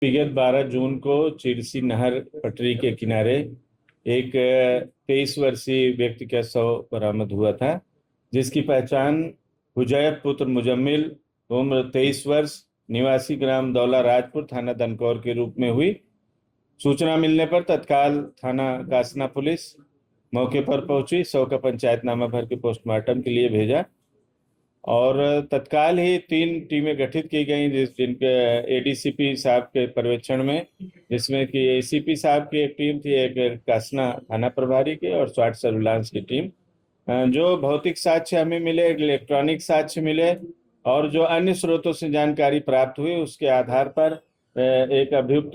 विगत 12 जून को चिरसी नहर पटरी के किनारे एक 23 वर्षीय व्यक्ति का शव बरामद हुआ था, जिसकी पहचान हुजैफ पुत्र मुजम्मिल उम्र 23 वर्ष निवासी ग्राम दौला राजपुर थाना दनकौर के रूप में हुई। सूचना मिलने पर तत्काल थाना कासना पुलिस मौके पर पहुंची, शव का पंचायतनामा भर के पोस्टमार्टम के लिए भेजा और तत्काल ही 3 टीमें गठित की गई, जिनके एडीसीपी साहब के पर्यवेक्षण में, जिसमें कि एसीपी साहब की एक टीम थी, एक कासना थाना प्रभारी की और स्वाट सर्विलांस की टीम। जो भौतिक साक्ष्य हमें मिले, इलेक्ट्रॉनिक साक्ष्य मिले और जो अन्य स्रोतों से जानकारी प्राप्त हुई, उसके आधार पर एक अभियुक्त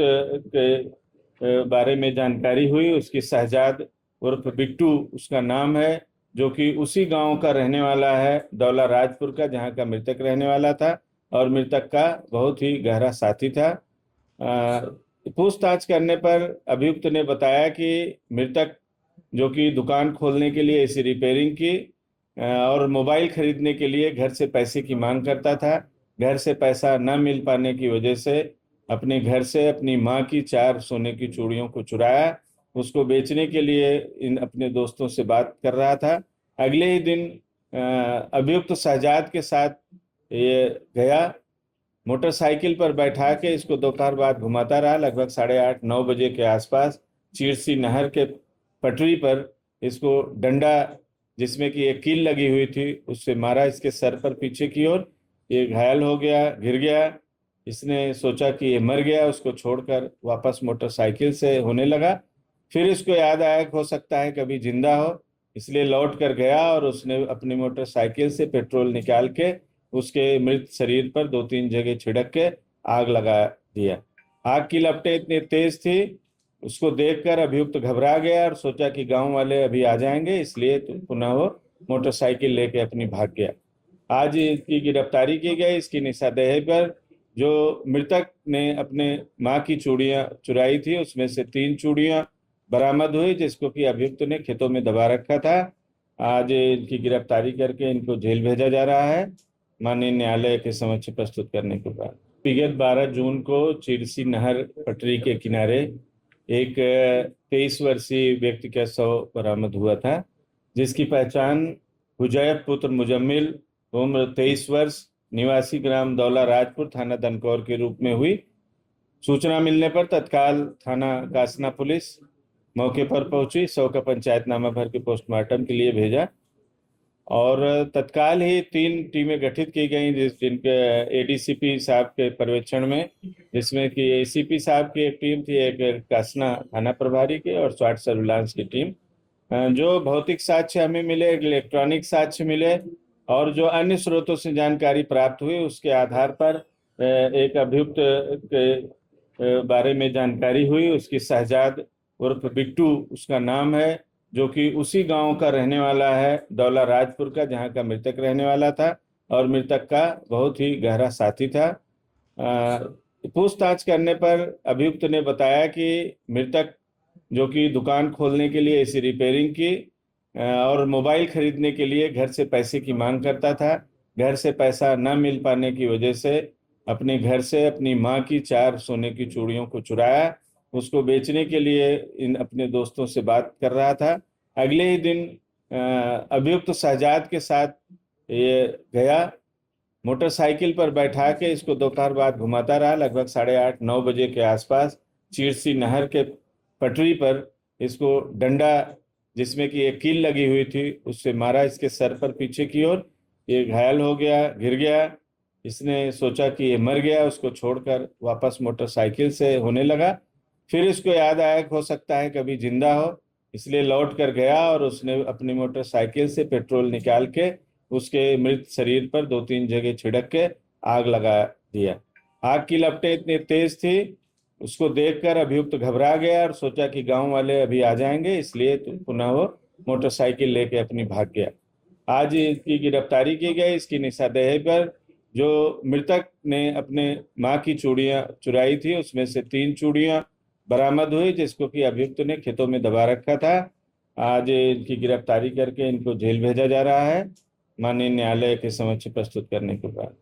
के बारे में जानकारी हुई। उसकी शहजाद उर्फ बिट्टू उसका नाम है, जो कि उसी गांव का रहने वाला है, दौला राजपुर का, जहां का मृतक रहने वाला था और मृतक का बहुत ही गहरा साथी था। पूछताछ करने पर अभियुक्त ने बताया कि मृतक, जो कि दुकान खोलने के लिए इसी रिपेयरिंग की और मोबाइल खरीदने के लिए घर से पैसे की मांग करता था। घर से पैसा न मिल पाने की वजह से अपने घर से अपनी मां की 4 सोने की चूड़ियों को चुराया, उसको बेचने के लिए इन अपने दोस्तों से बात कर रहा था। अगले ही दिन अभियुक्त शहजाद के साथ ये गया, मोटरसाइकिल पर बैठा के इसको दोपहर बाद घुमाता रहा। लगभग 8:30-9 बजे के आसपास चिरसी नहर के पटरी पर इसको डंडा, जिसमें कि एक कील लगी हुई थी, उससे मारा इसके सर पर पीछे की ओर। ये घायल हो गया, गिर गया। इसने सोचा कि ये मर गया, उसको छोड़कर वापस मोटरसाइकिल से होने लगा। फिर इसको याद आया कि हो सकता है कभी जिंदा हो, इसलिए लौट कर गया और उसने अपनी मोटरसाइकिल से पेट्रोल निकाल के उसके मृत शरीर पर 2-3 जगह छिड़क के आग लगा दिया। आग की लपटें इतनी तेज थी, उसको देखकर अभियुक्त घबरा गया और सोचा कि गांव वाले अभी आ जाएंगे, इसलिए तो पुनः वो मोटरसाइकिल लेके अपनी भाग गया। आज इसकी गिरफ्तारी की गई। इसकी निस्संदेह पर जो मृतक ने अपने मां की चूड़ियां चुराई थी, उसमें से 3 चूड़ियां बरामद हुई, जिसको कि अभियुक्त ने खेतों में दबा रखा था। आज इनकी गिरफ्तारी करके इनको जेल भेजा जा रहा है, माननीय न्यायालय के समक्ष प्रस्तुत करने के बाद। विगत 12 जून को चिरसी नहर पटरी के किनारे एक 23 वर्षीय व्यक्ति का शव बरामद हुआ था, जिसकी पहचान हुजैफ पुत्र मुजम्मिल उम्र 23 वर्ष निवासी ग्राम दौला राजपुर थाना दनकौर के रूप में हुई। सूचना मिलने पर तत्काल थाना कासना पुलिस मौके पर पहुंची, शव का पंचायतनामा भर के पोस्टमार्टम के लिए भेजा और तत्काल ही 3 टीमें गठित की गई, जिनके एडीसीपी साहब के पर्यवेक्षण में, जिसमें कि एसीपी साहब की एक टीम थी, एक कासना थाना प्रभारी की और स्वाट सर्विलांस की टीम। जो भौतिक साक्ष्य हमें मिले, इलेक्ट्रॉनिक साक्ष्य मिले और जो अन्य स्रोतों से जानकारी प्राप्त हुई, उसके आधार पर एक अभियुक्त के बारे में जानकारी हुई। उसकी शहजाद उर्फ बिट्टू उसका नाम है, जो कि उसी गांव का रहने वाला है, दौला राजपुर का, जहां का मृतक रहने वाला था और मृतक का बहुत ही गहरा साथी था। पूछताछ करने पर अभियुक्त ने बताया कि मृतक, जो कि दुकान खोलने के लिए इसी रिपेयरिंग की और मोबाइल खरीदने के लिए घर से पैसे की मांग करता था। घर से पैसा न मिल पाने की वजह से अपने घर से अपनी मां की 4 सोने की चूड़ियों को चुराया, उसको बेचने के लिए इन अपने दोस्तों से बात कर रहा था। अगले ही दिन अभियुक्त शहजाद के साथ ये गया, मोटरसाइकिल पर बैठा के इसको दोपहर बाद घुमाता रहा। लगभग 8:30-9 बजे के आसपास चिरसी नहर के पटरी पर इसको डंडा, जिसमें कि एक कील लगी हुई थी, उससे मारा इसके सर पर पीछे की ओर। ये घायल हो गया, गिर गया। इसने सोचा कि ये मर गया, उसको छोड़कर वापस मोटरसाइकिल से होने लगा। फिर इसको याद आया कि हो सकता है कभी जिंदा हो, इसलिए लौट कर गया और उसने अपनी मोटरसाइकिल से पेट्रोल निकाल के उसके मृत शरीर पर 2-3 जगह छिड़क के आग लगा दिया। आग की लपटें इतनी तेज थी, उसको देखकर अभियुक्त घबरा गया और सोचा कि गांव वाले अभी आ जाएंगे, इसलिए तो पुनः वो मोटरसाइकिल लेके अपनी भाग गया। आज इसकी गिरफ्तारी की गई। इसकी निस्संदेह पर जो मृतक ने अपने मां की चूड़ियां चुराई थी, उसमें से 3 चूड़ियां बरामद हुई, जिसको कि अभियुक्त ने खेतों में दबा रखा था। आज इनकी गिरफ्तारी करके इनको जेल भेजा जा रहा है, माननीय न्यायालय के समक्ष प्रस्तुत करने के बाद।